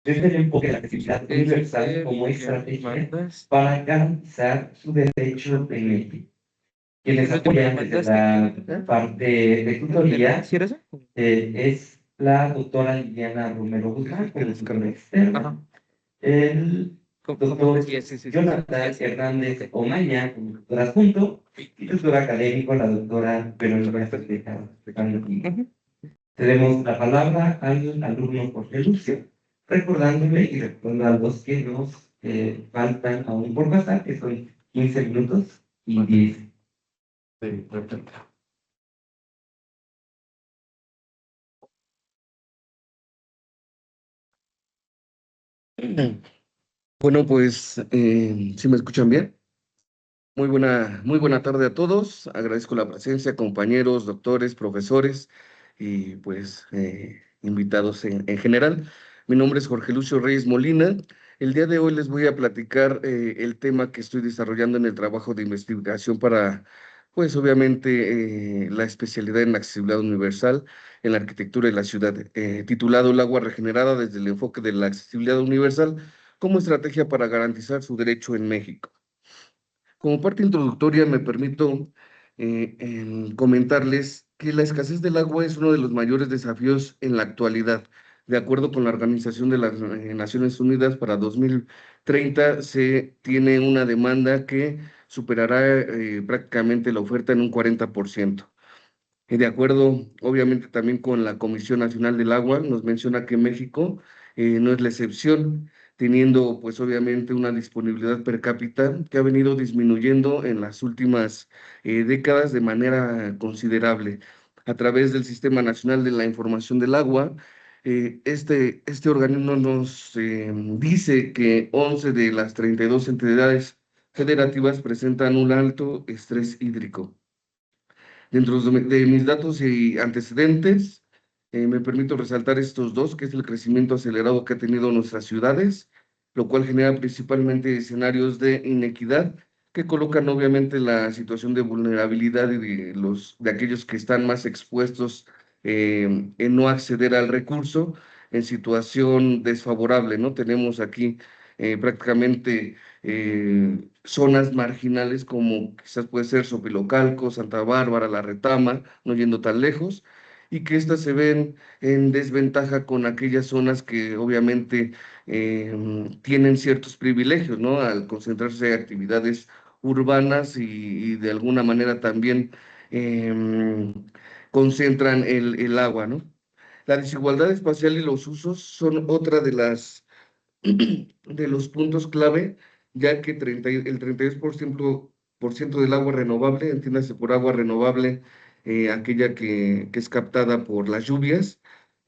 desde el enfoque de la accesibilidad universal como estrategia para garantizar su derecho en México. Quienes apoyan desde la parte de tutoría es la doctora Liliana Romero Guzmán, como tutora externa, el doctor Jonathan Hernández Omaña, como tutor adjunto, y tutor académico, la doctora Verónica Ferreira. Tenemos la palabra al alumno Jorge Lucio, recordándole y recordando a los que nos faltan aún por pasar, que son 15 minutos y 10. Perfecto. Bueno, pues, ¿sí me escuchan bien? Muy buena tarde a todos. Agradezco la presencia, compañeros, doctores, profesores y pues invitados en general. Mi nombre es Jorge Lucio Reyes Molina. El día de hoy les voy a platicar el tema que estoy desarrollando en el trabajo de investigación para, pues obviamente, la especialidad en accesibilidad universal en la arquitectura de la ciudad, titulado El agua regenerada desde el enfoque de la accesibilidad universal como estrategia para garantizar su derecho en México. Como parte introductoria, me permito comentarles que la escasez del agua es uno de los mayores desafíos en la actualidad. De acuerdo con la Organización de las Naciones Unidas, para 2030 se tiene una demanda que superará prácticamente la oferta en un 40%. De acuerdo, obviamente, también con la Comisión Nacional del Agua, nos menciona que México no es la excepción, teniendo pues obviamente una disponibilidad per cápita que ha venido disminuyendo en las últimas décadas de manera considerable. A través del Sistema Nacional de la Información del Agua, este organismo nos dice que 11 de las 32 entidades federativas presentan un alto estrés hídrico. Dentro de mis datos y antecedentes, me permito resaltar estos dos, que es el crecimiento acelerado que ha tenido nuestras ciudades, lo cual genera principalmente escenarios de inequidad que colocan obviamente la situación de vulnerabilidad y de aquellos que están más expuestos en no acceder al recurso en situación desfavorable, ¿no? Tenemos aquí prácticamente zonas marginales como quizás puede ser Sopilocalco, Santa Bárbara, La Retama, no yendo tan lejos, y que éstas se ven en desventaja con aquellas zonas que obviamente tienen ciertos privilegios, ¿no? Al concentrarse actividades urbanas y de alguna manera también concentran el agua, ¿no? La desigualdad espacial y los usos son otra de los puntos clave, ya que el 32% del agua renovable, entiéndase por agua renovable, aquella que es captada por las lluvias,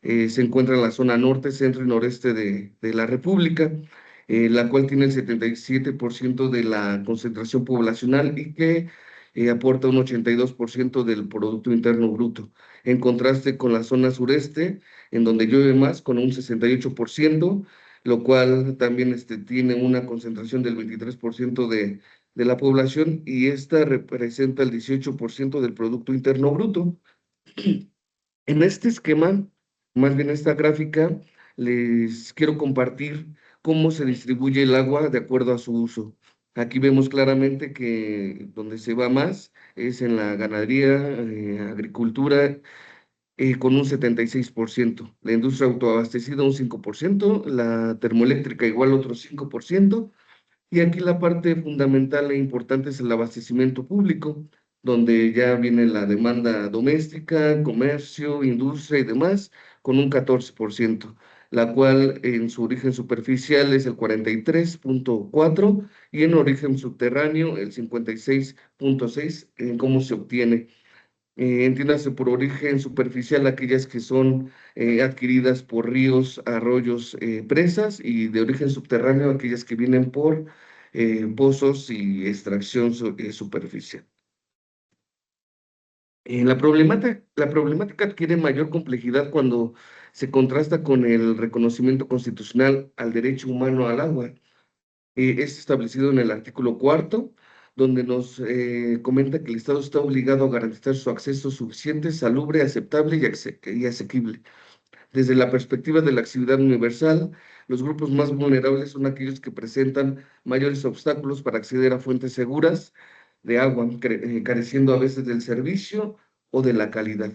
se encuentra en la zona norte, centro y noreste de la República, la cual tiene el 77% de la concentración poblacional y que aporta un 82% del Producto Interno Bruto. En contraste con la zona sureste, en donde llueve más, con un 68%, lo cual también tiene una concentración del 23% de la población y esta representa el 18% del Producto Interno Bruto. En este esquema, más bien esta gráfica, les quiero compartir cómo se distribuye el agua de acuerdo a su uso. Aquí vemos claramente que donde se va más es en la ganadería, agricultura, con un 76%, la industria autoabastecida un 5%, la termoeléctrica igual otro 5%, y aquí la parte fundamental e importante es el abastecimiento público, donde ya viene la demanda doméstica, comercio, industria y demás, con un 14%, la cual en su origen superficial es el 43,4% y en origen subterráneo el 56,6% en cómo se obtiene. Entiéndase por origen superficial aquellas que son adquiridas por ríos, arroyos, presas, y de origen subterráneo aquellas que vienen por pozos y extracción superficial. La problemática adquiere mayor complejidad cuando se contrasta con el reconocimiento constitucional al derecho humano al agua. Es establecido en el artículo cuarto, donde nos comenta que el Estado está obligado a garantizar su acceso suficiente, salubre, aceptable y asequible. Desde la perspectiva de la actividad universal, los grupos más vulnerables son aquellos que presentan mayores obstáculos para acceder a fuentes seguras de agua, careciendo a veces del servicio o de la calidad.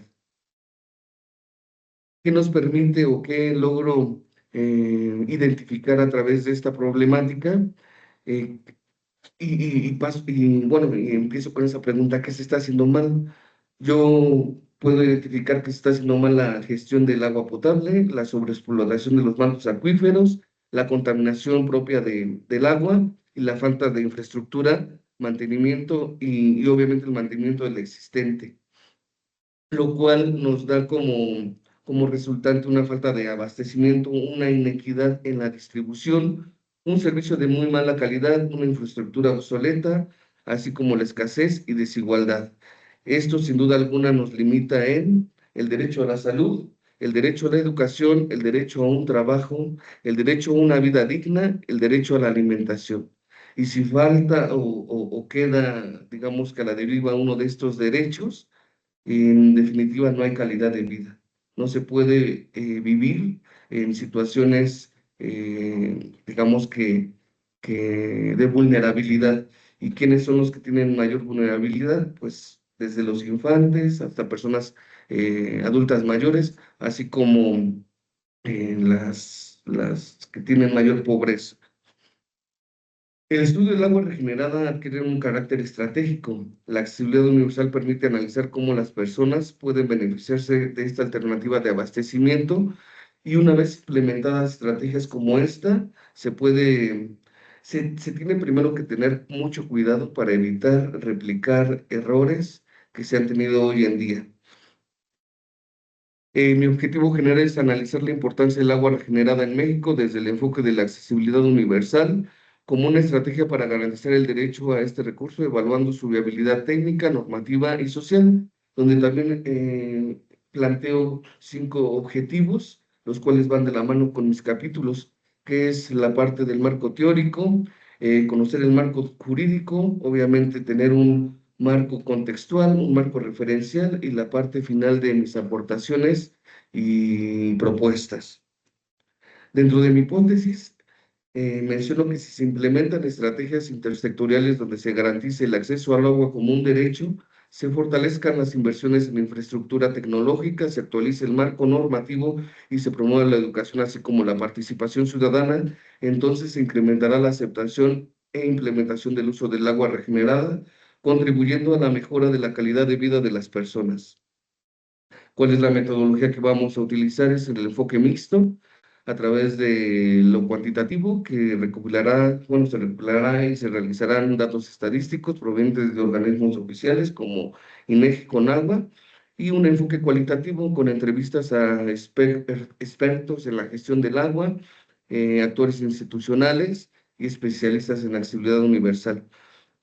¿Qué nos permite o qué logro identificar a través de esta problemática? Eh, bueno, y empiezo con esa pregunta: ¿qué se está haciendo mal? Yo puedo identificar que se está haciendo mal la gestión del agua potable, la sobreexplotación de los mantos acuíferos, la contaminación propia del agua y la falta de infraestructura, mantenimiento y obviamente el mantenimiento del existente, lo cual nos da como resultante una falta de abastecimiento, una inequidad en la distribución, un servicio de muy mala calidad, una infraestructura obsoleta, así como la escasez y desigualdad. Esto sin duda alguna nos limita en el derecho a la salud, el derecho a la educación, el derecho a un trabajo, el derecho a una vida digna, el derecho a la alimentación. Y si falta o queda, digamos que a la deriva uno de estos derechos, en definitiva, no hay calidad de vida. No se puede vivir en situaciones, digamos que de vulnerabilidad. ¿Y quiénes son los que tienen mayor vulnerabilidad? Pues desde los infantes hasta personas adultas mayores, así como las que tienen mayor pobreza. El estudio del agua regenerada adquiere un carácter estratégico. La accesibilidad universal permite analizar cómo las personas pueden beneficiarse de esta alternativa de abastecimiento, y una vez implementadas estrategias como esta, se tiene primero que tener mucho cuidado para evitar replicar errores que se han tenido hoy en día. Mi objetivo general es analizar la importancia del agua regenerada en México desde el enfoque de la accesibilidad universal como una estrategia para garantizar el derecho a este recurso, evaluando su viabilidad técnica, normativa y social, donde también planteo 5 objetivos, los cuales van de la mano con mis capítulos, que es la parte del marco teórico, conocer el marco jurídico, obviamente tener un marco contextual, un marco referencial y la parte final de mis aportaciones y propuestas. Dentro de mi hipótesis, menciono que si se implementan estrategias intersectoriales donde se garantice el acceso al agua como un derecho, se fortalezcan las inversiones en infraestructura tecnológica, se actualice el marco normativo y se promueva la educación, así como la participación ciudadana, entonces se incrementará la aceptación e implementación del uso del agua regenerada, contribuyendo a la mejora de la calidad de vida de las personas. ¿Cuál es la metodología que vamos a utilizar? Es el enfoque mixto, a través de lo cuantitativo, que recopilará, bueno, se recopilará y se realizarán datos estadísticos provenientes de organismos oficiales como INEGI, Conagua, y un enfoque cualitativo con entrevistas a expertos en la gestión del agua, actores institucionales y especialistas en accesibilidad universal.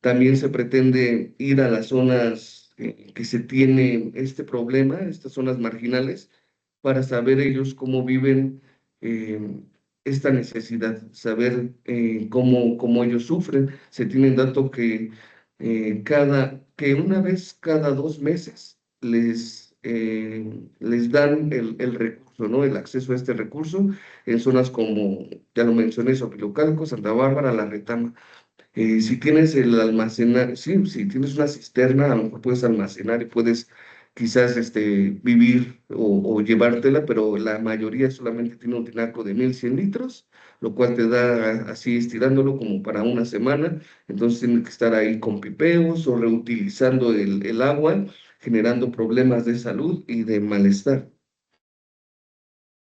También se pretende ir a las zonas que se tiene este problema, estas zonas marginales, para saber ellos cómo viven eh, esta necesidad, saber cómo ellos sufren. Se tiene dato que una vez cada 2 meses les dan el recurso, ¿no? El acceso a este recurso en zonas como, ya lo mencioné, Xochicalco, Santa Bárbara, La Retama. Si tienes el almacenar, sí, si tienes una cisterna, a lo mejor puedes almacenar y puedes quizás vivir o llevártela, pero la mayoría solamente tiene un tinaco de 1,100 litros, lo cual te da así estirándolo como para una semana. Entonces tienes que estar ahí con pipeos o reutilizando el agua, generando problemas de salud y de malestar.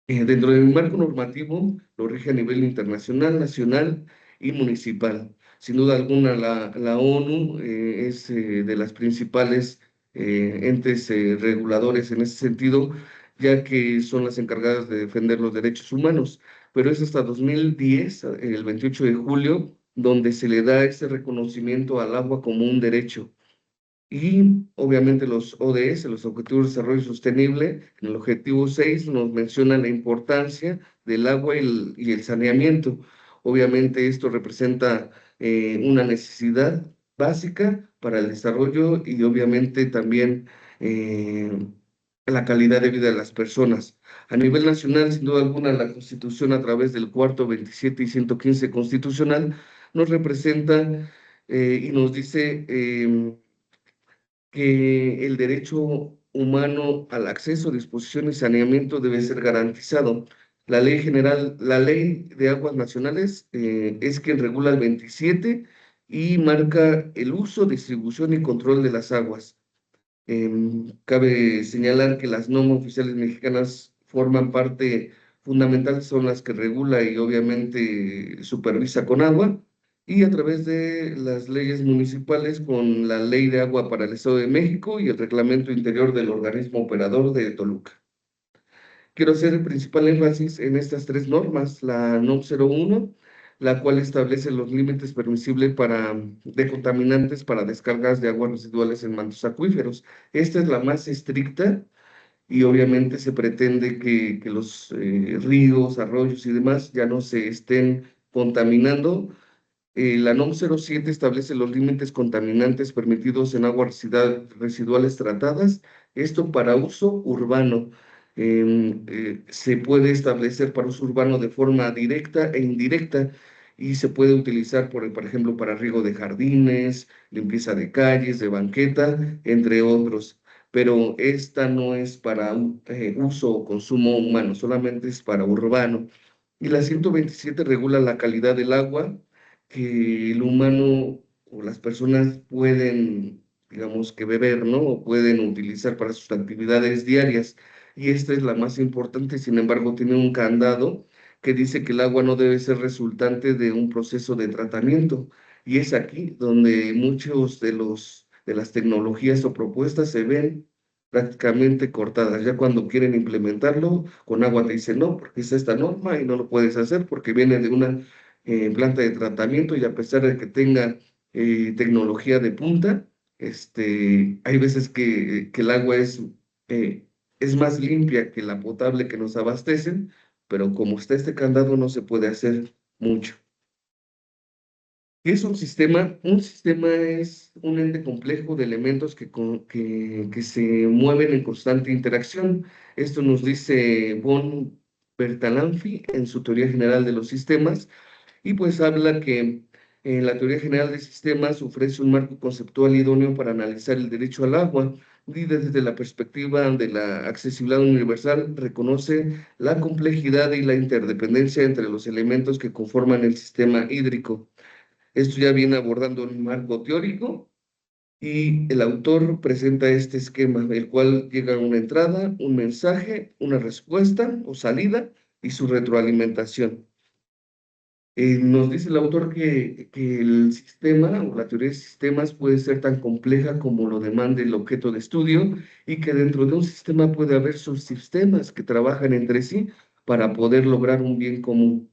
Dentro del marco normativo, lo rige a nivel internacional, nacional y municipal. Sin duda alguna, la ONU es de las principales entes reguladores en ese sentido, ya que son las encargadas de defender los derechos humanos. Pero es hasta 2010, el 28 de julio, donde se le da ese reconocimiento al agua como un derecho. Y obviamente los ODS, los Objetivos de Desarrollo Sostenible, en el objetivo 6 nos menciona la importancia del agua y el saneamiento. Obviamente esto representa una necesidad básica para el desarrollo y obviamente también la calidad de vida de las personas. A nivel nacional, sin duda alguna, la Constitución a través del cuarto, 27 y 115 constitucional nos representa y nos dice que el derecho humano al acceso, disposición y saneamiento debe ser garantizado. La ley general, la ley de aguas nacionales es quien regula el 27 y marca el uso, distribución y control de las aguas. Cabe señalar que las normas oficiales mexicanas forman parte fundamental, son las que regula y obviamente supervisa con agua, y a través de las leyes municipales con la Ley de Agua para el Estado de México y el Reglamento Interior del Organismo Operador de Toluca. Quiero hacer el principal énfasis en estas tres normas: la NOM 01, la cual establece los límites permisibles de contaminantes para descargas de aguas residuales en mantos acuíferos. Esta es la más estricta y obviamente se pretende que los ríos, arroyos y demás ya no se estén contaminando. La NOM 07 establece los límites contaminantes permitidos en aguas residuales tratadas, esto para uso urbano. Se puede establecer para uso urbano de forma directa e indirecta y se puede utilizar, por ejemplo, para riego de jardines, limpieza de calles, de banqueta, entre otros. Pero esta no es para uso o consumo humano, solamente es para urbano. Y la 127 regula la calidad del agua que el humano o las personas pueden, digamos, que beber, ¿no? O pueden utilizar para sus actividades diarias. Y esta es la más importante, sin embargo, tiene un candado que dice que el agua no debe ser resultante de un proceso de tratamiento. Y es aquí donde muchos de las tecnologías o propuestas se ven prácticamente cortadas. Ya cuando quieren implementarlo, con agua te dicen no, porque es esta norma y no lo puedes hacer porque viene de una planta de tratamiento, y a pesar de que tenga tecnología de punta, hay veces que el agua es más limpia que la potable que nos abastecen, pero como está este candado no se puede hacer mucho. ¿Qué es un sistema? Un sistema es un ente complejo de elementos que se mueven en constante interacción. Esto nos dice von Bertalanffy en su teoría general de los sistemas, y pues habla que la teoría general de sistemas ofrece un marco conceptual idóneo para analizar el derecho al agua, y desde la perspectiva de la accesibilidad universal reconoce la complejidad y la interdependencia entre los elementos que conforman el sistema hídrico. Esto ya viene abordando un marco teórico, y el autor presenta este esquema, el cual llega a una entrada, un mensaje, una respuesta o salida y su retroalimentación. Nos dice el autor que el sistema o la teoría de sistemas puede ser tan compleja como lo demande el objeto de estudio, y que dentro de un sistema puede haber subsistemas que trabajan entre sí para poder lograr un bien común.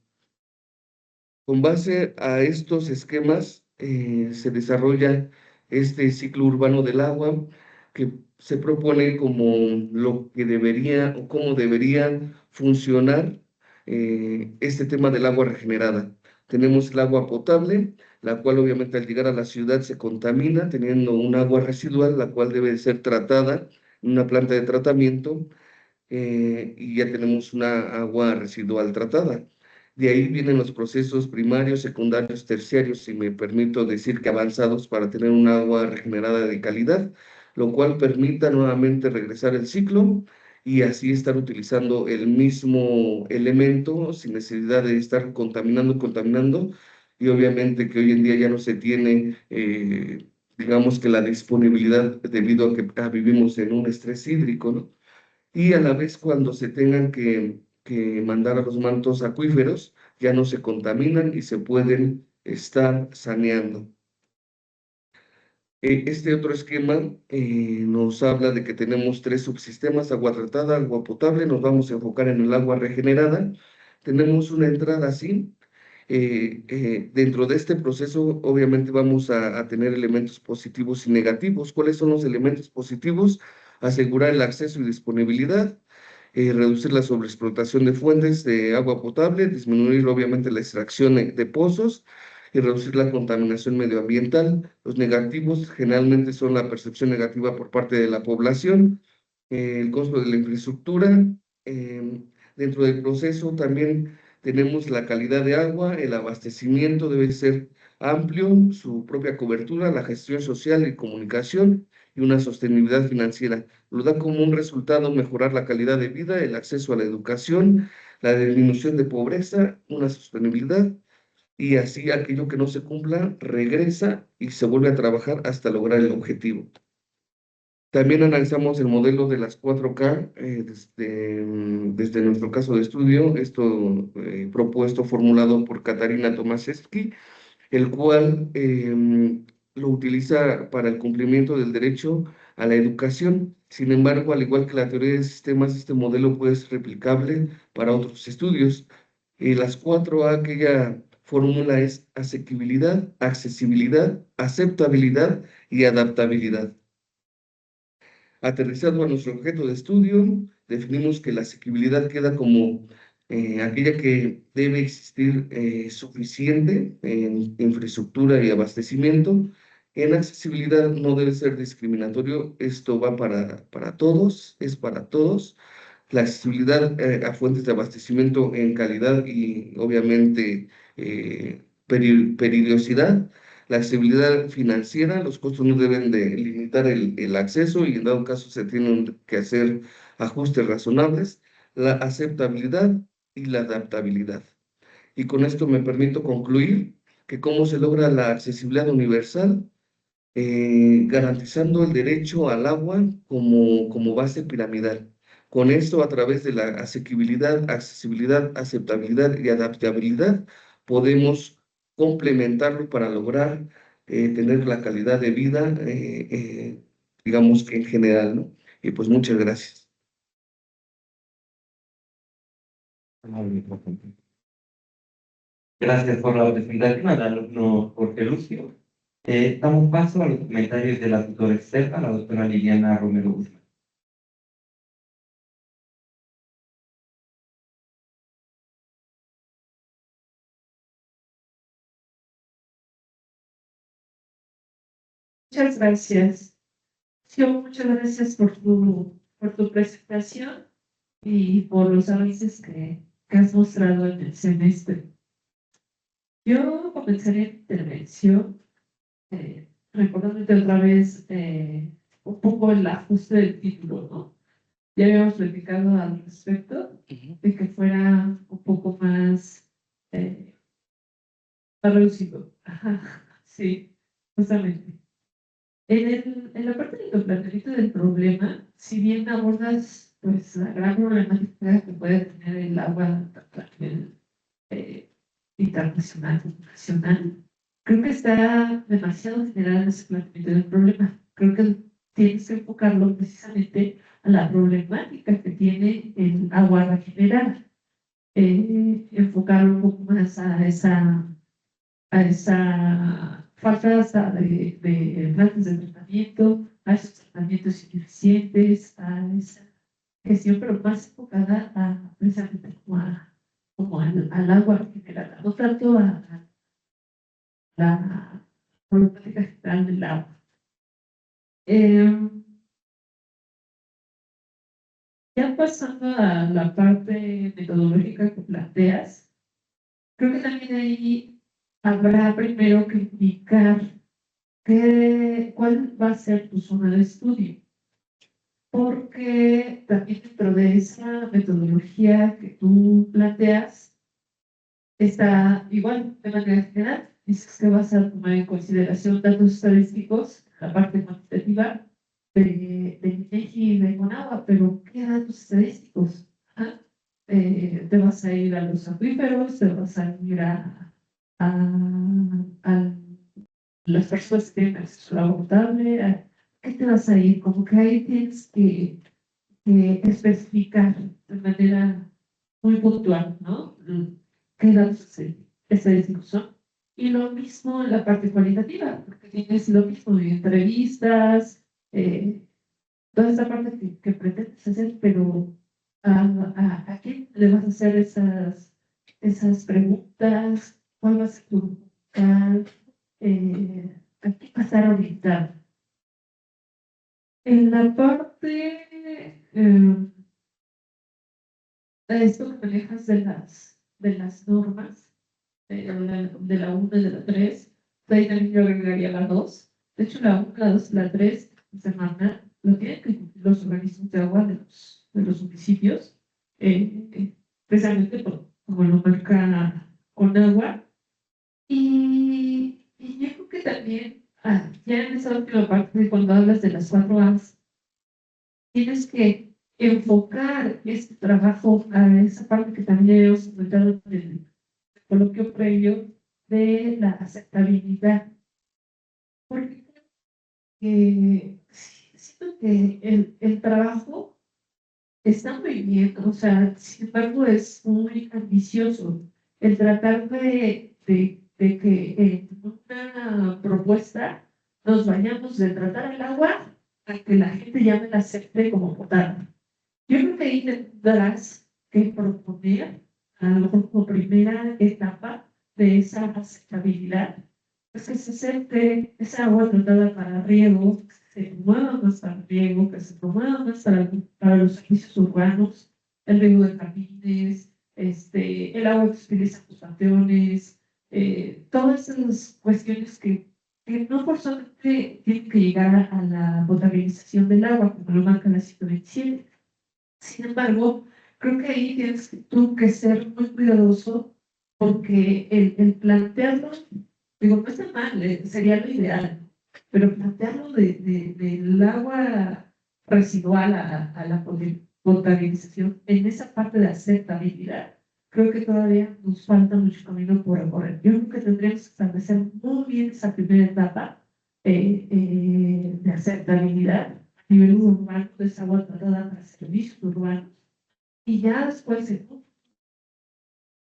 Con base a estos esquemas se desarrolla este ciclo urbano del agua, que se propone como lo que debería o cómo debería funcionar este tema del agua regenerada. Tenemos el agua potable, la cual obviamente al llegar a la ciudad se contamina, teniendo un agua residual, la cual debe ser tratada en una planta de tratamiento, y ya tenemos una agua residual tratada. De ahí vienen los procesos primarios, secundarios, terciarios, si me permito decir que avanzados, para tener un agua regenerada de calidad, lo cual permita nuevamente regresar el ciclo y así estar utilizando el mismo elemento sin necesidad de estar contaminando, y obviamente que hoy en día ya no se tiene, digamos que la disponibilidad, debido a que vivimos en un estrés hídrico, ¿no? Y a la vez cuando se tengan que mandar a los mantos acuíferos, ya no se contaminan y se pueden estar saneando. Este otro esquema nos habla de que tenemos tres subsistemas: agua tratada, agua potable. Nos vamos a enfocar en el agua regenerada. Tenemos una entrada así. Dentro de este proceso, obviamente, vamos a tener elementos positivos y negativos. ¿Cuáles son los elementos positivos? Asegurar el acceso y disponibilidad, reducir la sobreexplotación de fuentes de agua potable, disminuir obviamente la extracción de pozos y reducir la contaminación medioambiental. Los negativos generalmente son la percepción negativa por parte de la población, el costo de la infraestructura, Dentro del proceso también tenemos la calidad de agua, el abastecimiento debe ser amplio, su propia cobertura, la gestión social y comunicación y una sostenibilidad financiera. Lo da como un resultado mejorar la calidad de vida, el acceso a la educación, la disminución de pobreza, una sostenibilidad y así aquello que no se cumpla regresa y se vuelve a trabajar hasta lograr el objetivo. También analizamos el modelo de las 4K desde nuestro caso de estudio, esto propuesto, formulado por Katarina Tomaszewski, el cual lo utiliza para el cumplimiento del derecho a la educación. Sin embargo, al igual que la teoría de sistemas, este modelo puede ser replicable para otros estudios. Y las 4A que ella formula es asequibilidad, accesibilidad, aceptabilidad y adaptabilidad. Aterrizado a nuestro objeto de estudio, definimos que la asequibilidad queda como aquella que debe existir suficiente en infraestructura y abastecimiento. En accesibilidad no debe ser discriminatorio, esto va para todos, es para todos. La accesibilidad a fuentes de abastecimiento en calidad y obviamente periodicidad. La accesibilidad financiera, los costos no deben de limitar el acceso y en dado caso se tienen que hacer ajustes razonables. La aceptabilidad y la adaptabilidad. Y con esto me permito concluir que cómo se logra la accesibilidad universal, garantizando el derecho al agua como base piramidal. Con esto, a través de la asequibilidad, accesibilidad, aceptabilidad y adaptabilidad, podemos complementarlo para lograr tener la calidad de vida, digamos que en general, ¿no? Y pues muchas gracias. Gracias por la presentación al alumno Jorge Lucio. Damos paso a los comentarios de la tutora externa, la doctora Liliana Romero Guzmán. Muchas gracias. Sí, muchas gracias por tu presentación y por los avances que has mostrado en el semestre. Yo comenzaré mi intervención recordándote otra vez un poco el ajuste del título, ¿no? Ya habíamos platicado al respecto de que fuera un poco más reducido. Ajá, sí, justamente. En la parte del planteamiento del problema, si bien abordas pues, la gran problemática que puede tener el agua tanto a nivel internacional como nacional, creo que está demasiado general ese planteamiento del problema. Creo que tienes que enfocarlo precisamente a la problemática que tiene el agua regenerada. Enfocarlo un poco más a esa falta hasta de plantas de tratamiento, a esos tratamientos ineficientes, a esa gestión, pero más enfocada precisamente como al agua regenerada, no tanto a la problemática general del agua. Ya pasando a la parte metodológica que planteas, creo que también ahí habrá primero que indicar cuál va a ser tu zona de estudio, porque también dentro de esa metodología que tú planteas, está igual de manera general, dices que vas a tomar en consideración datos estadísticos, la parte cuantitativa de INEGI y de Conagua, pero ¿qué datos estadísticos? ¿Ah? Te vas a ir a los acuíferos, te vas a ir a las personas que tienen acceso al agua potable, ¿qué te vas a ir? Como que ahí tienes que especificar de manera muy puntual, ¿no? ¿Qué datos estadísticos son? Y lo mismo en la parte cualitativa, porque tienes lo mismo de entrevistas, toda esa parte que pretendes hacer, pero ¿a quién le vas a hacer esas preguntas? ¿Cuál va a ser tu vocal? ¿A qué pasar a orientar? En la parte esto que manejas de las normas, de la 1 y de la 3, de ahí también yo agregaría la 2. De hecho, la 1, la 2 y la 3 semana lo tienen que cumplir los organismos de agua de los municipios, precisamente como lo marca con agua. Y yo creo que también, ya en esa última parte, cuando hablas de las 4 A's, tienes que enfocar este trabajo a esa parte que también habíamos comentado en el coloquio previo de la aceptabilidad. Porque siento que el trabajo está muy bien, o sea, sin embargo es muy ambicioso el tratar de que en una propuesta nos vayamos de tratar el agua a que la gente ya me la acepte como potable. Yo creo que ahí tendrás que proponer, a lo mejor como primera etapa de esa aceptabilidad, pues que se acepte esa agua tratada para riego, que se promueva más para riego, que se promueva más para los servicios urbanos, el riego de jardines, el agua que se utiliza en los panteones, todas esas cuestiones que no forzosamente tienen que llegar a la potabilización del agua, como lo marca la 127. Sin embargo, creo que ahí tienes tú que ser muy cuidadoso porque el plantearlo, digo, no está mal, sería lo ideal, pero plantearlo del agua residual a la potabilización en esa parte de aceptabilidad, creo que todavía nos falta mucho camino por recorrer. Yo creo que tendríamos que establecer muy bien esa primera etapa de aceptabilidad nivel urbano, de esa agua tratada para servicios urbanos, y ya después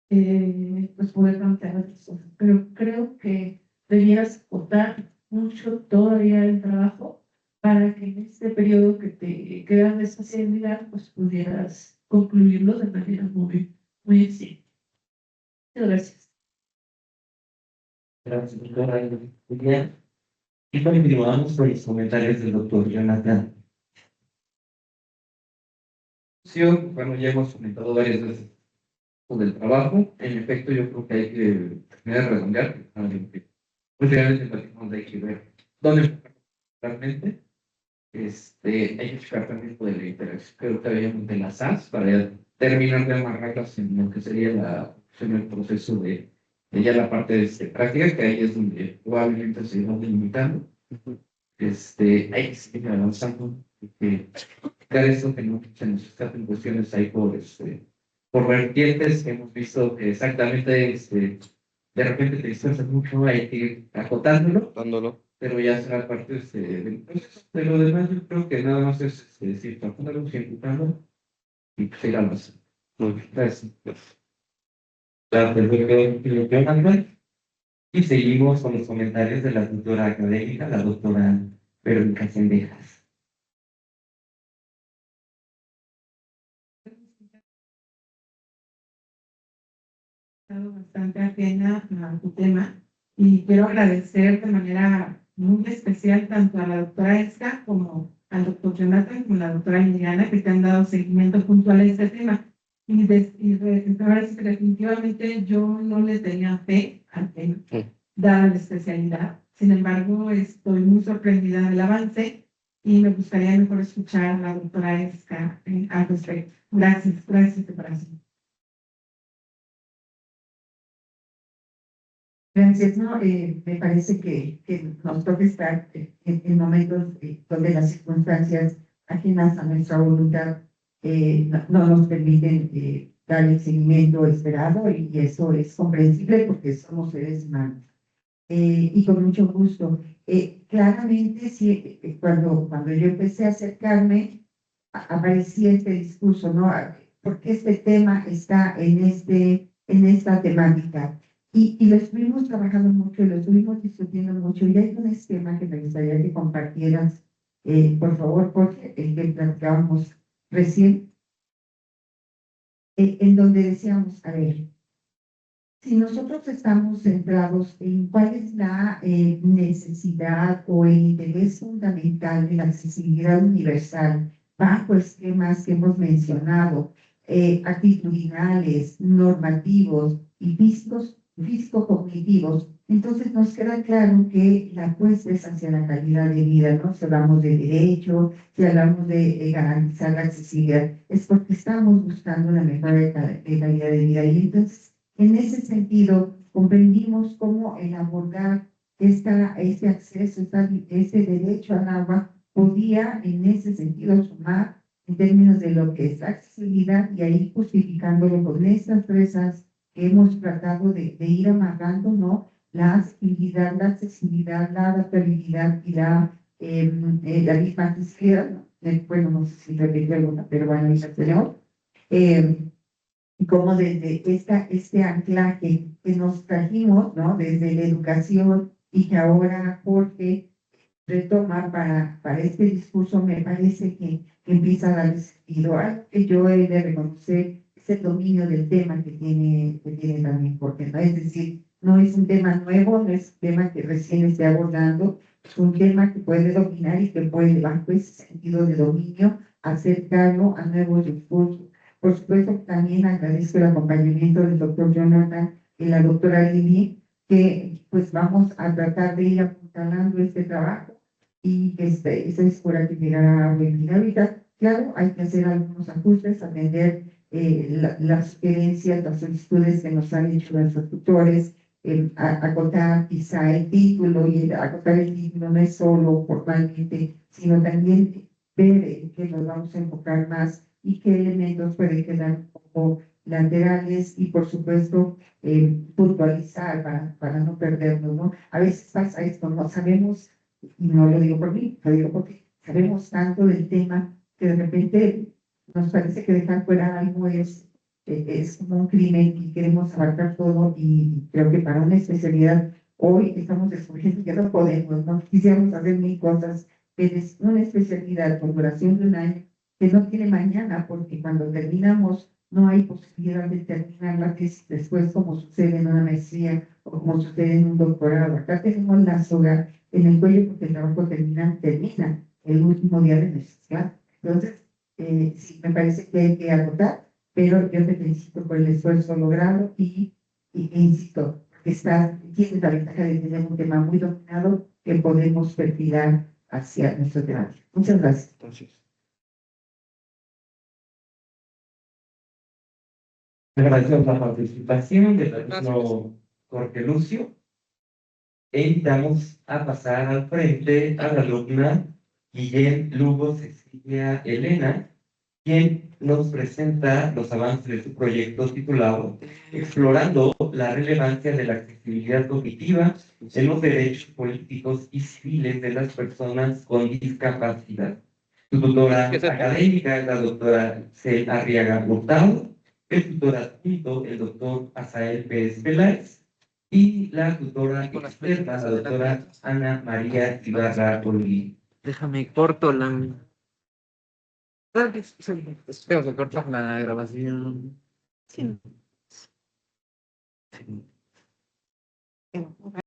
pues poder plantear otras cosas. Pero creo que debieras acotar mucho todavía el trabajo para que en este periodo que te queda de especialidad, pues pudieras concluirlo de manera muy eficiente. Muchas gracias. Gracias, doctora. Bien. Y continuamos con los comentarios del doctor Jonathan. Sí, bueno, ya hemos comentado varias veces sobre el trabajo. En efecto, yo creo que hay que terminar de redondear. Pues realmente hay que ver dónde realmente hay que checar también por la interacción. Creo que habíamos de las SAS para terminar de amarrarlas en lo que sería en el proceso de ya la parte de práctica, que ahí es donde probablemente se va delimitando. Hay que seguir avanzando, claro, esto que no se nos escapen cuestiones ahí por vertientes que hemos visto que exactamente de repente te dispersas mucho, hay que ir acotándolo, Dándolo. pero ya será parte del proceso. De lo demás, yo creo que nada más es decir, tratándolo, ejecutando y pues ir avanzando. Muy bien. Gracias. Claro, Jonathan. Y seguimos con los comentarios de la tutora académica, la doctora Verónica Sendejas. Bastante ajena a tu tema y quiero agradecer de manera muy especial tanto a la doctora Esca como al doctor Jonathan como a la doctora Liliana que te han dado seguimiento puntual a este tema. Ahora sí que definitivamente yo no le tenía fe al tema, dada la especialidad. Sin embargo, estoy muy sorprendida del avance y me gustaría mejor escuchar a la doctora Esca al respecto. Gracias, gracias. Gracias, ¿no? Me parece que nos toca estar en momentos donde las circunstancias ajenas a nuestra voluntad no nos permiten dar el seguimiento esperado y eso es comprensible porque somos seres humanos. Y con mucho gusto. Claramente, sí, cuando yo empecé a acercarme, aparecía este discurso, ¿no? Porque este tema está en esta temática. Y lo estuvimos trabajando mucho, lo estuvimos discutiendo mucho. Y hay un esquema que me gustaría que compartieras, por favor, Jorge, el que platicábamos recién, en donde decíamos, a ver, si nosotros estamos centrados en cuál es la necesidad o el interés fundamental de la accesibilidad universal bajo esquemas que hemos mencionado, actitudinales, normativos y físico-cognitivos, entonces nos queda claro que la apuesta es hacia la calidad de vida, ¿no? Si hablamos de derecho, si hablamos de garantizar la accesibilidad, es porque estamos buscando una mejora de calidad de vida. Y entonces, en ese sentido, comprendimos cómo el abordar este acceso, este derecho al agua, podía en ese sentido sumar en términos de lo que es la accesibilidad y ahí justificándolo con estas presas que hemos tratado de ir amarrando, ¿no? La accesibilidad, la adaptabilidad y la misma accesibilidad, ¿no? Bueno, no sé si repite alguna, pero bueno, ya tenemos. Y como desde este anclaje que nos trajimos, ¿no? Desde la educación y que ahora Jorge retoma para este discurso, me parece que empieza a dar sentido. Algo que yo he de reconocer es el dominio del tema que tiene también Jorge, ¿no? Es decir, no es un tema nuevo, no es un tema que recién esté abordando, es un tema que puede dominar y que puede, bajo ese sentido de dominio, acercarlo a nuevos discursos. Por supuesto, también agradezco el acompañamiento del doctor Jonathan y la doctora Lili, que pues vamos a tratar de ir apuntalando este trabajo y que esta escuela que llegará a venir ahorita. Claro, hay que hacer algunos ajustes, atender las sugerencias, las solicitudes que nos han hecho nuestros tutores, acotar quizá el título, y acotar el título no es solo formalmente, sino también ver en qué nos vamos a enfocar más y qué elementos pueden quedar un poco laterales y, por supuesto, puntualizar para no perdernos, ¿no? A veces pasa esto, no sabemos, y no lo digo por mí, lo digo porque sabemos tanto del tema que de repente nos parece que dejar fuera algo es como un crimen y queremos abarcar todo, y creo que para una especialidad hoy estamos descubriendo que no podemos, no quisiéramos hacer mil cosas, pero es una especialidad por duración de un año que no tiene mañana, porque cuando terminamos no hay posibilidad de terminar la tesis después, como sucede en una maestría o como sucede en un doctorado. Acá tenemos la soga en el cuello porque el trabajo termina el último día de nuestra clase. Entonces, sí, me parece que hay que agotar, pero yo te felicito por el esfuerzo logrado e insisto, que tienes la ventaja de tener un tema muy dominado que podemos perfilar hacia nuestro tema. Muchas gracias. Entonces, Agradecemos la participación del alumno Jorge Lucio e invitamos a pasar al frente a la alumna Guillén Lugo Cecilia Elena, quien nos presenta los avances de su proyecto titulado Explorando la relevancia de la accesibilidad cognitiva en los derechos políticos y civiles de las personas con discapacidad. Su tutora académica es la doctora C. Arriaga Hurtado, el tutor adjunto, el doctor Asael Pérez Peláez, y la tutora experta, la doctora Ana María Ibarra Olguín. Déjame corto la. Espero que cortas la grabación. Sí. Sí.